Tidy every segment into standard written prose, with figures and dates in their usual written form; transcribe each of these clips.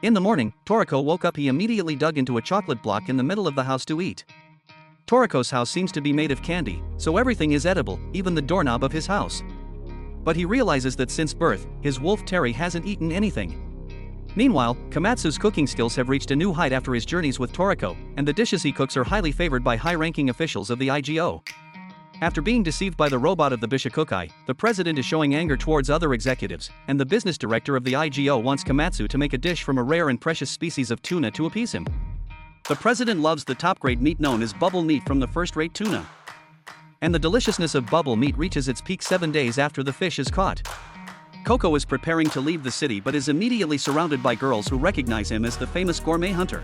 In the morning, Toriko woke up. He immediately dug into a chocolate block in the middle of the house to eat. Toriko's house seems to be made of candy, so everything is edible, even the doorknob of his house. But he realizes that since birth, his wolf Terry hasn't eaten anything. Meanwhile, Komatsu's cooking skills have reached a new height after his journeys with Toriko, and the dishes he cooks are highly favored by high-ranking officials of the IGO. After being deceived by the robot of the Bishokukai, the president is showing anger towards other executives, and the business director of the IGO wants Komatsu to make a dish from a rare and precious species of tuna to appease him. The president loves the top-grade meat known as bubble meat from the first-rate tuna. And the deliciousness of bubble meat reaches its peak 7 days after the fish is caught. Coco is preparing to leave the city but is immediately surrounded by girls who recognize him as the famous Gourmet Hunter.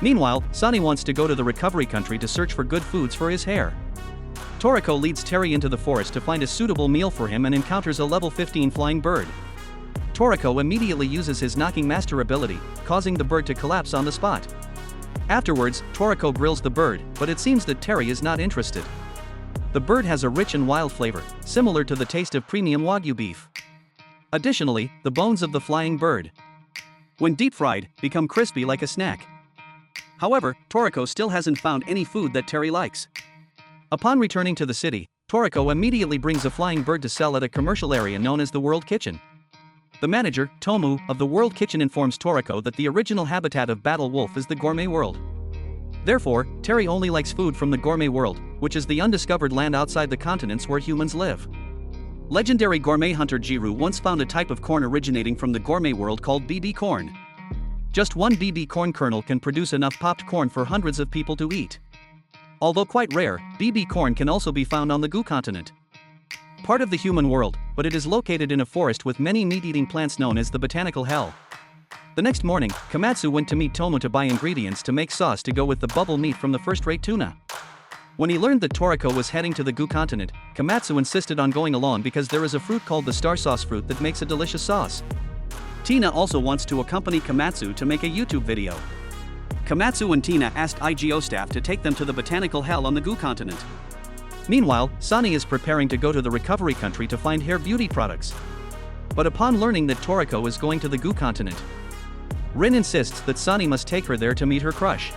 Meanwhile, Sunny wants to go to the recovery country to search for good foods for his hair. Toriko leads Terry into the forest to find a suitable meal for him and encounters a level 15 flying bird. Toriko immediately uses his knocking master ability, causing the bird to collapse on the spot. Afterwards, Toriko grills the bird, but it seems that Terry is not interested. The bird has a rich and wild flavor, similar to the taste of premium Wagyu beef. Additionally, the bones of the flying bird, when deep fried, become crispy like a snack. However, Toriko still hasn't found any food that Terry likes. Upon returning to the city, Toriko immediately brings a flying bird to sell at a commercial area known as the World Kitchen. The manager, Tomu, of the World Kitchen informs Toriko that the original habitat of Battle Wolf is the Gourmet World. Therefore, Terry only likes food from the Gourmet World, which is the undiscovered land outside the continents where humans live. Legendary gourmet hunter Jiru once found a type of corn originating from the Gourmet World called BB corn. Just one BB corn kernel can produce enough popped corn for hundreds of people to eat. Although quite rare, BB corn can also be found on the Gu continent. Part of the human world, but it is located in a forest with many meat-eating plants known as the Botanical Hell. The next morning, Komatsu went to meet Tomu to buy ingredients to make sauce to go with the bubble meat from the first-rate tuna. When he learned that Toriko was heading to the Gu continent, Komatsu insisted on going along because there is a fruit called the star sauce fruit that makes a delicious sauce. Tina also wants to accompany Komatsu to make a YouTube video. Komatsu and Tina asked IGO staff to take them to the Botanical Hell on the Gu continent. Meanwhile, Sani is preparing to go to the recovery country to find hair beauty products. But upon learning that Toriko is going to the Gu continent, Rin insists that Sani must take her there to meet her crush.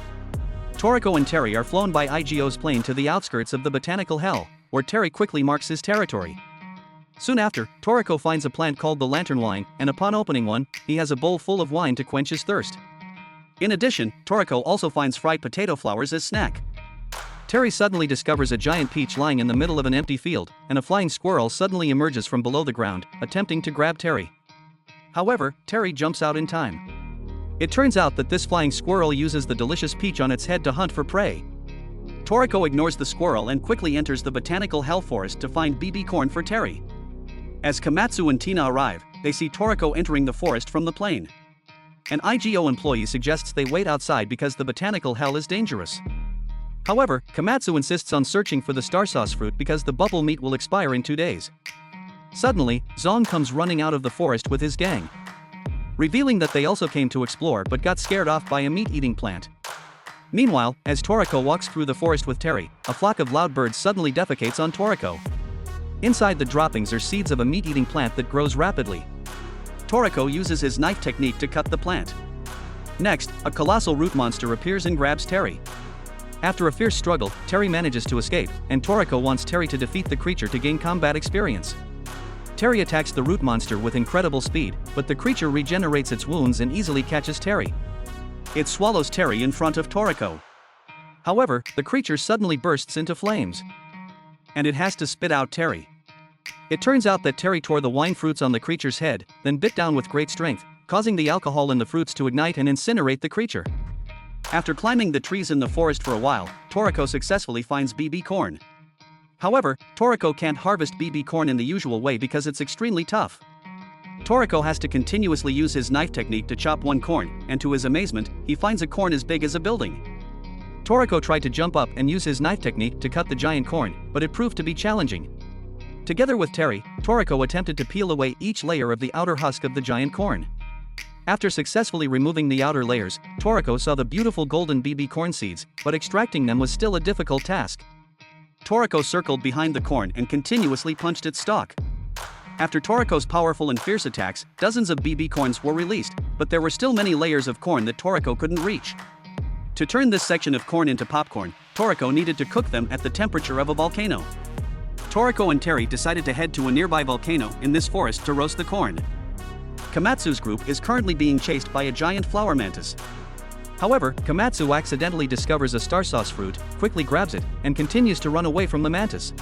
Toriko and Terry are flown by IGO's plane to the outskirts of the Botanical Hell, where Terry quickly marks his territory. Soon after, Toriko finds a plant called the lantern wine, and upon opening one, he has a bowl full of wine to quench his thirst. In addition, Toriko also finds fried potato flowers as snack. Terry suddenly discovers a giant peach lying in the middle of an empty field, and a flying squirrel suddenly emerges from below the ground, attempting to grab Terry. However, Terry jumps out in time. It turns out that this flying squirrel uses the delicious peach on its head to hunt for prey. Toriko ignores the squirrel and quickly enters the Botanical Hell Forest to find BB corn for Terry. As Komatsu and Tina arrive, they see Toriko entering the forest from the plane. An IGO employee suggests they wait outside because the Botanical Hell is dangerous. However, Komatsu insists on searching for the star sauce fruit because the bubble meat will expire in 2 days. Suddenly, Zong comes running out of the forest with his gang, revealing that they also came to explore but got scared off by a meat-eating plant. Meanwhile, as Toriko walks through the forest with Terry, a flock of loud birds suddenly defecates on Toriko. Inside the droppings are seeds of a meat-eating plant that grows rapidly. Toriko uses his knife technique to cut the plant. Next, a colossal root monster appears and grabs Terry. After a fierce struggle, Terry manages to escape, and Toriko wants Terry to defeat the creature to gain combat experience. Terry attacks the root monster with incredible speed, but the creature regenerates its wounds and easily catches Terry. It swallows Terry in front of Toriko. However, the creature suddenly bursts into flames, and it has to spit out Terry. It turns out that Terry tore the wine fruits on the creature's head, then bit down with great strength, causing the alcohol in the fruits to ignite and incinerate the creature. After climbing the trees in the forest for a while, Toriko successfully finds BB corn. However, Toriko can't harvest BB corn in the usual way because it's extremely tough. Toriko has to continuously use his knife technique to chop one corn, and to his amazement, he finds a corn as big as a building. Toriko tried to jump up and use his knife technique to cut the giant corn, but it proved to be challenging. Together with Terry, Toriko attempted to peel away each layer of the outer husk of the giant corn. After successfully removing the outer layers, Toriko saw the beautiful golden BB corn seeds, but extracting them was still a difficult task. Toriko circled behind the corn and continuously punched its stalk. After Toriko's powerful and fierce attacks, dozens of BB corns were released, but there were still many layers of corn that Toriko couldn't reach. To turn this section of corn into popcorn, Toriko needed to cook them at the temperature of a volcano. Toriko and Terry decided to head to a nearby volcano in this forest to roast the corn. Komatsu's group is currently being chased by a giant flower mantis. However, Komatsu accidentally discovers a star sauce fruit, quickly grabs it, and continues to run away from the mantis.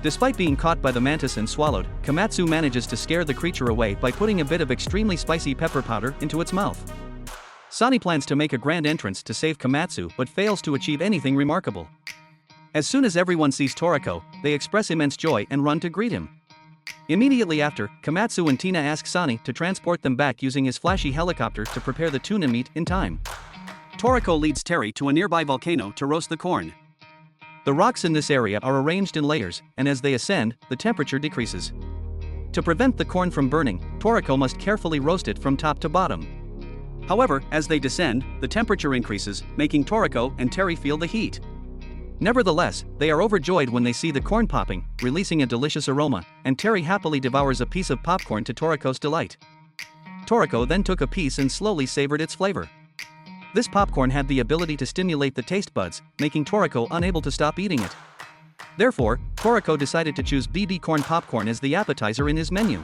Despite being caught by the mantis and swallowed, Komatsu manages to scare the creature away by putting a bit of extremely spicy pepper powder into its mouth. Sani plans to make a grand entrance to save Komatsu but fails to achieve anything remarkable. As soon as everyone sees Toriko, they express immense joy and run to greet him. Immediately after, Komatsu and Tina ask Sani to transport them back using his flashy helicopter to prepare the tuna meat in time. Toriko leads Terry to a nearby volcano to roast the corn. The rocks in this area are arranged in layers, and as they ascend, the temperature decreases. To prevent the corn from burning, Toriko must carefully roast it from top to bottom. However, as they descend, the temperature increases, making Toriko and Terry feel the heat. Nevertheless, they are overjoyed when they see the corn popping, releasing a delicious aroma, and Terry happily devours a piece of popcorn to Toriko's delight. Toriko then took a piece and slowly savored its flavor. This popcorn had the ability to stimulate the taste buds, making Toriko unable to stop eating it. Therefore, Toriko decided to choose BB corn popcorn as the appetizer in his menu.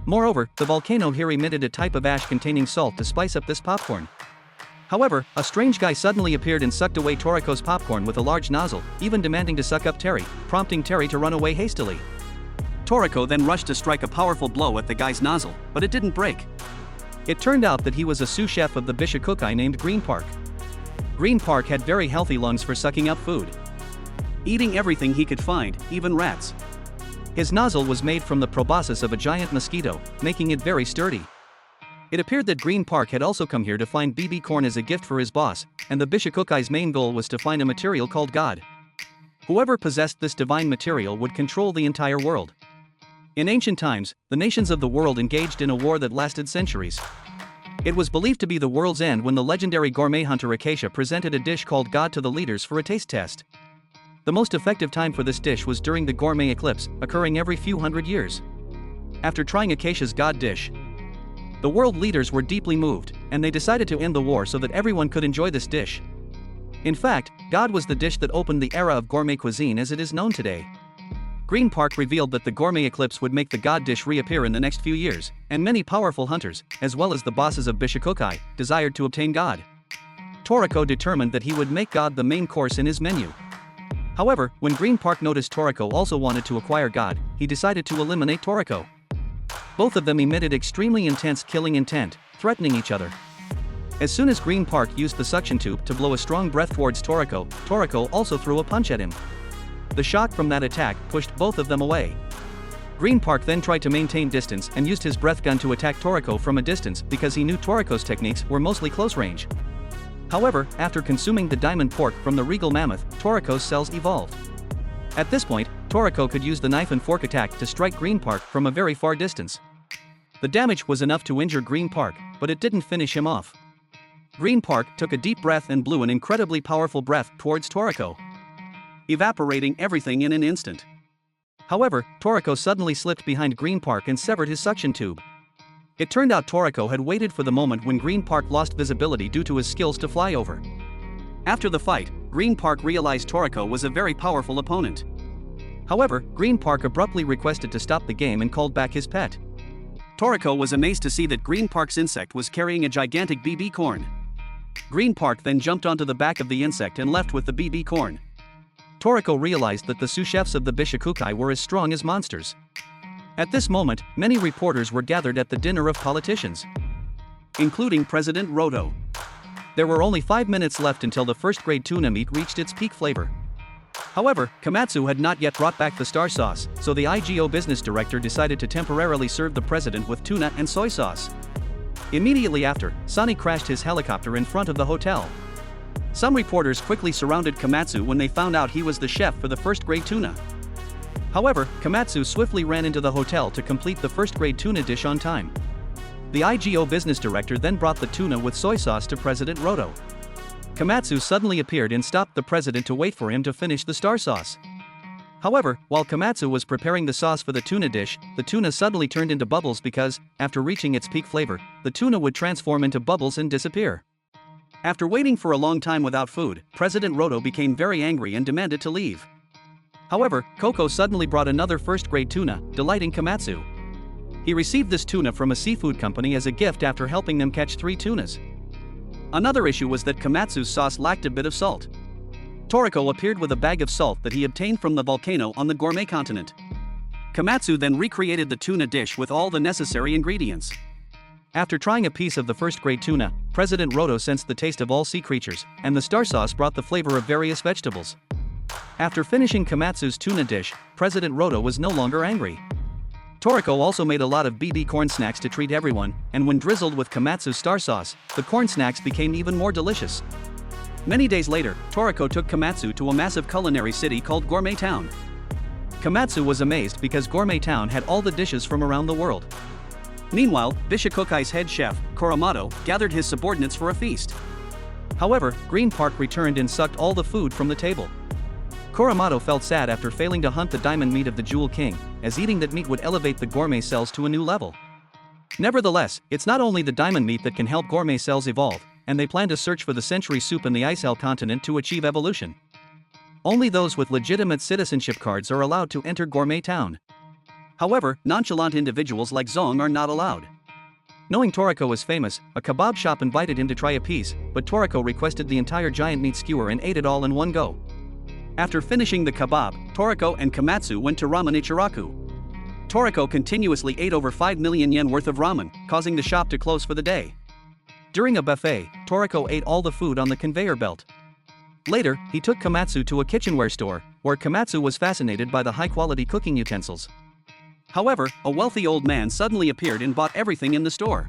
Moreover, the volcano here emitted a type of ash containing salt to spice up this popcorn. However, a strange guy suddenly appeared and sucked away Toriko's popcorn with a large nozzle, even demanding to suck up Terry, prompting Terry to run away hastily. Toriko then rushed to strike a powerful blow at the guy's nozzle, but it didn't break. It turned out that he was a sous chef of the Bishokukai named Green Park. Green Park had very healthy lungs for sucking up food, eating everything he could find, even rats. His nozzle was made from the proboscis of a giant mosquito, making it very sturdy. It appeared that Green Park had also come here to find BB corn as a gift for his boss, and the Bishokukai's main goal was to find a material called God. Whoever possessed this divine material would control the entire world. In ancient times, the nations of the world engaged in a war that lasted centuries. It was believed to be the world's end when the legendary Gourmet Hunter Acacia presented a dish called God to the leaders for a taste test. The most effective time for this dish was during the gourmet eclipse, occurring every few hundred years. After trying Acacia's God dish, the world leaders were deeply moved, and they decided to end the war so that everyone could enjoy this dish. In fact, God was the dish that opened the era of gourmet cuisine as it is known today. Green Park revealed that the gourmet eclipse would make the God dish reappear in the next few years, and many powerful hunters, as well as the bosses of Bishokukai, desired to obtain God. Toriko determined that he would make God the main course in his menu. However, when Green Park noticed Toriko also wanted to acquire God, he decided to eliminate Toriko. Both of them emitted extremely intense killing intent, threatening each other. As soon as Green Park used the suction tube to blow a strong breath towards Toriko, Toriko also threw a punch at him. The shock from that attack pushed both of them away. Green Park then tried to maintain distance and used his breath gun to attack Toriko from a distance because he knew Toriko's techniques were mostly close range. However, after consuming the diamond pork from the regal mammoth, Toriko's cells evolved. At this point, Toriko could use the knife and fork attack to strike Green Park from a very far distance. The damage was enough to injure Green Park, but it didn't finish him off. Green Park took a deep breath and blew an incredibly powerful breath towards Toriko, evaporating everything in an instant. However, Toriko suddenly slipped behind Green Park and severed his suction tube. It turned out Toriko had waited for the moment when Green Park lost visibility due to his skills to fly over. After the fight, Green Park realized Toriko was a very powerful opponent. However, Green Park abruptly requested to stop the game and called back his pet. Toriko was amazed to see that Green Park's insect was carrying a gigantic BB corn. Green Park then jumped onto the back of the insect and left with the BB corn. Toriko realized that the sous chefs of the Bishokukai were as strong as monsters. At this moment, many reporters were gathered at the dinner of politicians, including President Roto. There were only 5 minutes left until the first-grade tuna meat reached its peak flavor. However, Komatsu had not yet brought back the star sauce, so the IGO business director decided to temporarily serve the president with tuna and soy sauce. Immediately after, Sani crashed his helicopter in front of the hotel. Some reporters quickly surrounded Komatsu when they found out he was the chef for the first-grade tuna. However, Komatsu swiftly ran into the hotel to complete the first-grade tuna dish on time. The IGO business director then brought the tuna with soy sauce to President Roto. Komatsu suddenly appeared and stopped the president to wait for him to finish the star sauce. However, while Komatsu was preparing the sauce for the tuna dish, the tuna suddenly turned into bubbles because, after reaching its peak flavor, the tuna would transform into bubbles and disappear. After waiting for a long time without food, President Roto became very angry and demanded to leave. However, Coco suddenly brought another first-grade tuna, delighting Komatsu. He received this tuna from a seafood company as a gift after helping them catch 3 tunas. Another issue was that Komatsu's sauce lacked a bit of salt. Toriko appeared with a bag of salt that he obtained from the volcano on the Gourmet continent. Komatsu then recreated the tuna dish with all the necessary ingredients. After trying a piece of the first-grade tuna, President Roto sensed the taste of all sea creatures, and the star sauce brought the flavor of various vegetables. After finishing Komatsu's tuna dish, President Roto was no longer angry. Toriko also made a lot of BB corn snacks to treat everyone, and when drizzled with Komatsu's star sauce, the corn snacks became even more delicious. Many days later, Toriko took Komatsu to a massive culinary city called Gourmet Town. Komatsu was amazed because Gourmet Town had all the dishes from around the world. Meanwhile, Bishokukai's head chef, Koromato, gathered his subordinates for a feast. However, Green Park returned and sucked all the food from the table. Koromato felt sad after failing to hunt the diamond meat of the Jewel King, as eating that meat would elevate the gourmet cells to a new level. Nevertheless, it's not only the diamond meat that can help gourmet cells evolve, and they plan to search for the century soup in the Icel continent to achieve evolution. Only those with legitimate citizenship cards are allowed to enter Gourmet Town. However, nonchalant individuals like Zong are not allowed. Knowing Toriko was famous, a kebab shop invited him to try a piece, but Toriko requested the entire giant meat skewer and ate it all in one go. After finishing the kebab, Toriko and Komatsu went to Ramen Ichiraku. Toriko continuously ate over 5 million yen worth of ramen, causing the shop to close for the day. During a buffet, Toriko ate all the food on the conveyor belt. Later, he took Komatsu to a kitchenware store, where Komatsu was fascinated by the high-quality cooking utensils. However, a wealthy old man suddenly appeared and bought everything in the store.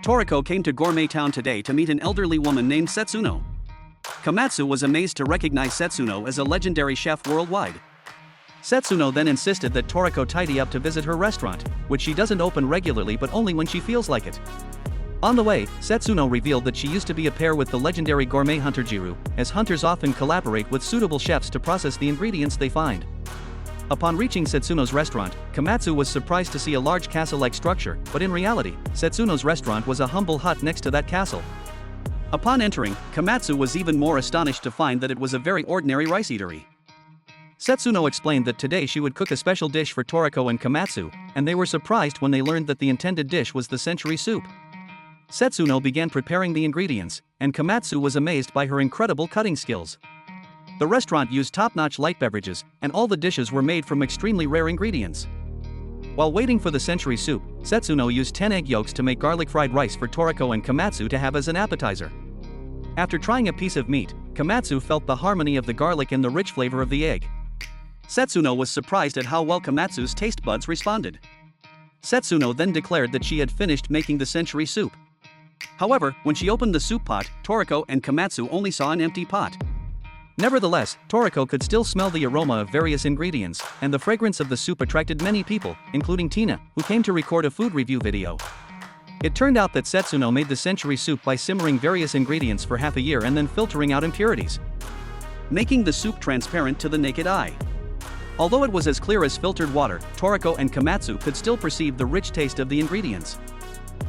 Toriko came to Gourmet Town today to meet an elderly woman named Setsuno. Komatsu was amazed to recognize Setsuno as a legendary chef worldwide. Setsuno then insisted that Toriko tidy up to visit her restaurant, which she doesn't open regularly but only when she feels like it. On the way, Setsuno revealed that she used to be a pair with the legendary Gourmet Hunter Jiru, as hunters often collaborate with suitable chefs to process the ingredients they find. Upon reaching Setsuno's restaurant, Komatsu was surprised to see a large castle-like structure, but in reality, Setsuno's restaurant was a humble hut next to that castle. Upon entering, Komatsu was even more astonished to find that it was a very ordinary rice eatery. Setsuno explained that today she would cook a special dish for Toriko and Komatsu, and they were surprised when they learned that the intended dish was the century soup. Setsuno began preparing the ingredients, and Komatsu was amazed by her incredible cutting skills. The restaurant used top-notch light beverages, and all the dishes were made from extremely rare ingredients. While waiting for the century soup, Setsuno used 10 egg yolks to make garlic fried rice for Toriko and Komatsu to have as an appetizer. After trying a piece of meat, Komatsu felt the harmony of the garlic and the rich flavor of the egg. Setsuno was surprised at how well Komatsu's taste buds responded. Setsuno then declared that she had finished making the century soup. However, when she opened the soup pot, Toriko and Komatsu only saw an empty pot. Nevertheless, Toriko could still smell the aroma of various ingredients, and the fragrance of the soup attracted many people, including Tina, who came to record a food review video. It turned out that Setsuno made the century soup by simmering various ingredients for half a year and then filtering out impurities, making the soup transparent to the naked eye. Although it was as clear as filtered water, Toriko and Komatsu could still perceive the rich taste of the ingredients.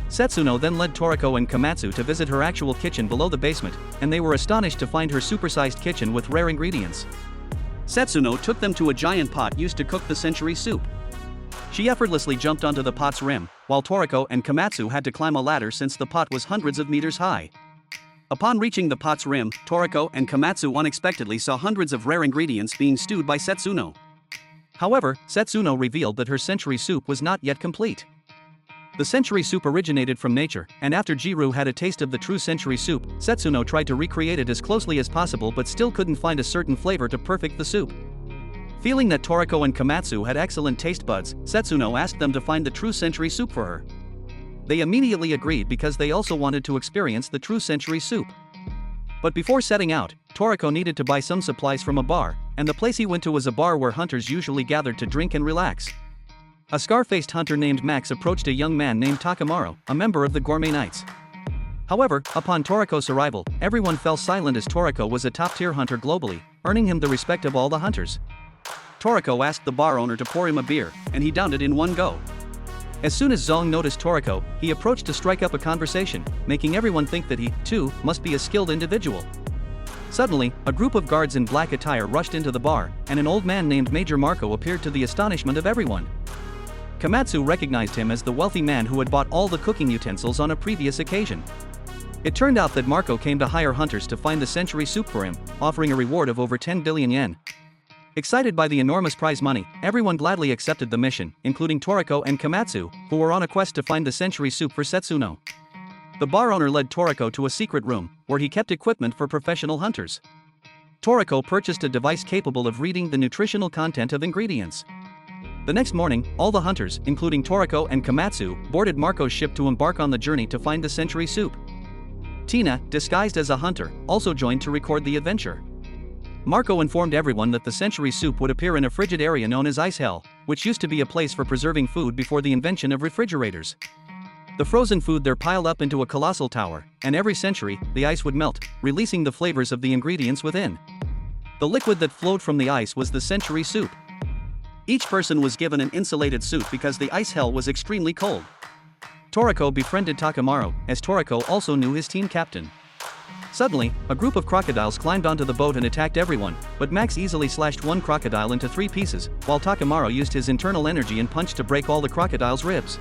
Setsuno then led Toriko and Komatsu to visit her actual kitchen below the basement, and they were astonished to find her supersized kitchen with rare ingredients. Setsuno took them to a giant pot used to cook the century soup. She effortlessly jumped onto the pot's rim, while Toriko and Komatsu had to climb a ladder since the pot was hundreds of meters high. Upon reaching the pot's rim, Toriko and Komatsu unexpectedly saw hundreds of rare ingredients being stewed by Setsuno. However, Setsuno revealed that her century soup was not yet complete. The century soup originated from nature, and after Jiru had a taste of the true century soup, Setsuno tried to recreate it as closely as possible but still couldn't find a certain flavor to perfect the soup. Feeling that Toriko and Komatsu had excellent taste buds, Setsuno asked them to find the true century soup for her. They immediately agreed because they also wanted to experience the true century soup. But before setting out, Toriko needed to buy some supplies from a bar, and the place he went to was a bar where hunters usually gathered to drink and relax. A scar-faced hunter named Max approached a young man named Takamaru, a member of the Gourmet Knights. However, upon Toriko's arrival, everyone fell silent as Toriko was a top-tier hunter globally, earning him the respect of all the hunters. Toriko asked the bar owner to pour him a beer, and he downed it in one go. As soon as Zong noticed Toriko, he approached to strike up a conversation, making everyone think that he, too, must be a skilled individual. Suddenly, a group of guards in black attire rushed into the bar, and an old man named Major Marco appeared to the astonishment of everyone. Komatsu recognized him as the wealthy man who had bought all the cooking utensils on a previous occasion. It turned out that Marco came to hire hunters to find the century soup for him, offering a reward of over 10 billion yen. Excited by the enormous prize money, everyone gladly accepted the mission, including Toriko and Komatsu, who were on a quest to find the century soup for Setsuno. The bar owner led Toriko to a secret room, where he kept equipment for professional hunters. Toriko purchased a device capable of reading the nutritional content of ingredients. The next morning, all the hunters, including Toriko and Komatsu, boarded Marco's ship to embark on the journey to find the century soup. Tina, disguised as a hunter, also joined to record the adventure. Marco informed everyone that the century soup would appear in a frigid area known as Ice Hell, which used to be a place for preserving food before the invention of refrigerators. The frozen food there piled up into a colossal tower, and every century, the ice would melt, releasing the flavors of the ingredients within. The liquid that flowed from the ice was the century soup. Each person was given an insulated suit because the ice hell was extremely cold. Toriko befriended Takamaru, as Toriko also knew his team captain. Suddenly, a group of crocodiles climbed onto the boat and attacked everyone, but Max easily slashed one crocodile into 3 pieces, while Takamaru used his internal energy and punch to break all the crocodile's ribs.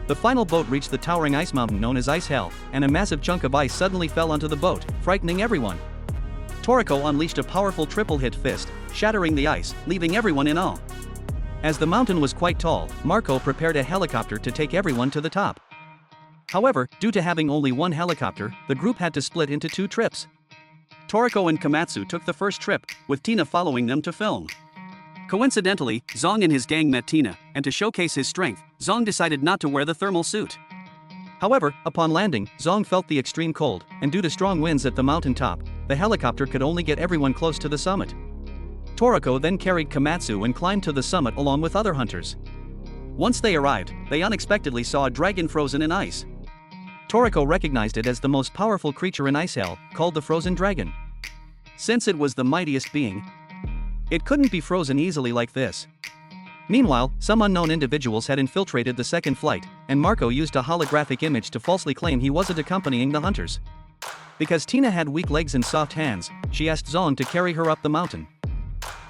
The final boat reached the towering ice mountain known as Ice Hell, and a massive chunk of ice suddenly fell onto the boat, frightening everyone. Toriko unleashed a powerful triple-hit fist, shattering the ice, leaving everyone in awe. As the mountain was quite tall, Marco prepared a helicopter to take everyone to the top. However, due to having only one helicopter, the group had to split into 2 trips. Toriko and Komatsu took the first trip, with Tina following them to film. Coincidentally, Zong and his gang met Tina, and to showcase his strength, Zong decided not to wear the thermal suit. However, upon landing, Zong felt the extreme cold, and due to strong winds at the mountain top, the helicopter could only get everyone close to the summit. Toriko then carried Komatsu and climbed to the summit along with other hunters. Once they arrived, they unexpectedly saw a dragon frozen in ice. Toriko recognized it as the most powerful creature in Ice Hell, called the Frozen Dragon. Since it was the mightiest being, it couldn't be frozen easily like this. Meanwhile, some unknown individuals had infiltrated the second flight, and Marco used a holographic image to falsely claim he wasn't accompanying the hunters. Because Tina had weak legs and soft hands, she asked Zong to carry her up the mountain.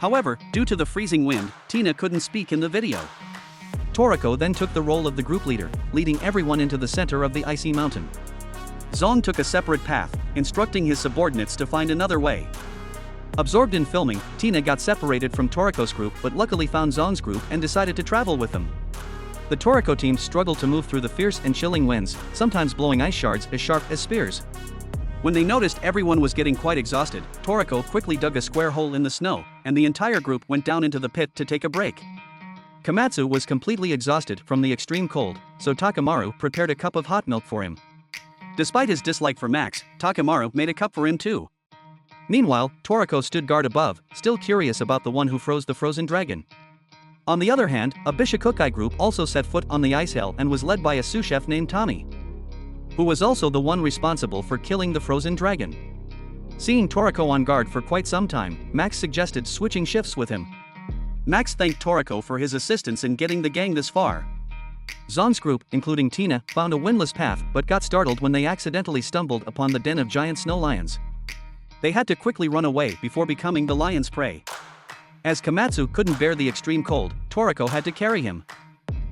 However, due to the freezing wind, Tina couldn't speak in the video. Toriko then took the role of the group leader, leading everyone into the center of the icy mountain. Zong took a separate path, instructing his subordinates to find another way. Absorbed in filming, Tina got separated from Toriko's group but luckily found Zong's group and decided to travel with them. The Toriko team struggled to move through the fierce and chilling winds, sometimes blowing ice shards as sharp as spears. When they noticed everyone was getting quite exhausted, Toriko quickly dug a square hole in the snow, and the entire group went down into the pit to take a break. Komatsu was completely exhausted from the extreme cold, so Takamaru prepared a cup of hot milk for him. Despite his dislike for Max, Takamaru made a cup for him too. Meanwhile, Toriko stood guard above, still curious about the one who froze the frozen dragon. On the other hand, a Bishokukai group also set foot on the ice hell and was led by a sous chef named Tommy, who was also the one responsible for killing the frozen dragon. Seeing Toriko on guard for quite some time, Max suggested switching shifts with him. Max thanked Toriko for his assistance in getting the gang this far. Zong's group, including Tina, found a windless path but got startled when they accidentally stumbled upon the den of giant snow lions. They had to quickly run away before becoming the lion's prey. As Komatsu couldn't bear the extreme cold, Toriko had to carry him.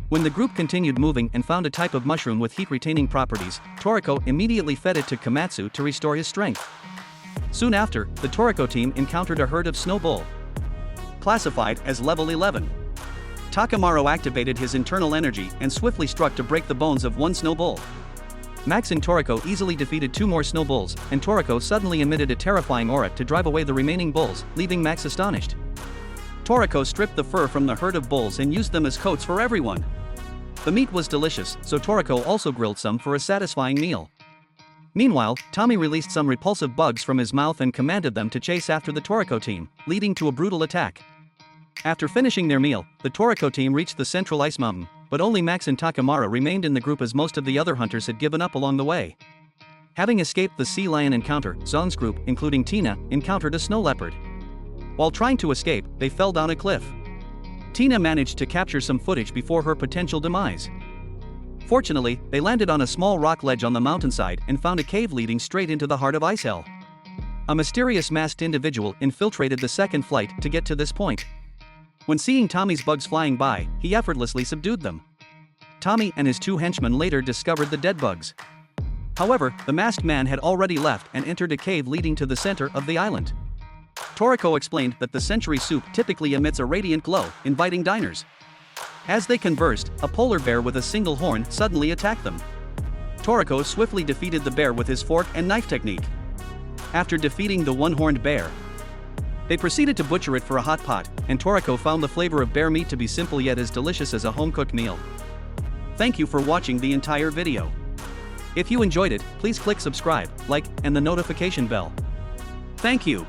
When the group continued moving and found a type of mushroom with heat-retaining properties, Toriko immediately fed it to Komatsu to restore his strength. Soon after, the Toriko team encountered a herd of snow bull, classified as level 11. Takamaru activated his internal energy and swiftly struck to break the bones of one snow bull. Max and Toriko easily defeated 2 more snow bulls, and Toriko suddenly emitted a terrifying aura to drive away the remaining bulls, leaving Max astonished. Toriko stripped the fur from the herd of bulls and used them as coats for everyone. The meat was delicious, so Toriko also grilled some for a satisfying meal. Meanwhile, Tommy released some repulsive bugs from his mouth and commanded them to chase after the Toriko team, leading to a brutal attack. After finishing their meal, the Toriko team reached the central ice mountain, but only Max and Takamaru remained in the group as most of the other hunters had given up along the way. Having escaped the sea lion encounter, Zong's group, including Tina, encountered a snow leopard. While trying to escape, they fell down a cliff. Tina managed to capture some footage before her potential demise. Fortunately, they landed on a small rock ledge on the mountainside and found a cave leading straight into the heart of Ice Hell. A mysterious masked individual infiltrated the second flight to get to this point. When seeing Tommy's bugs flying by, he effortlessly subdued them. Tommy and his 2 henchmen later discovered the dead bugs. However, the masked man had already left and entered a cave leading to the center of the island. Toriko explained that the century soup typically emits a radiant glow, inviting diners. As they conversed, a polar bear with a single horn suddenly attacked them. Toriko swiftly defeated the bear with his fork and knife technique. After defeating the one-horned bear, they proceeded to butcher it for a hot pot, and Toriko found the flavor of bear meat to be simple yet as delicious as a home-cooked meal. Thank you for watching the entire video. If you enjoyed it, please click subscribe, like, and the notification bell. Thank you.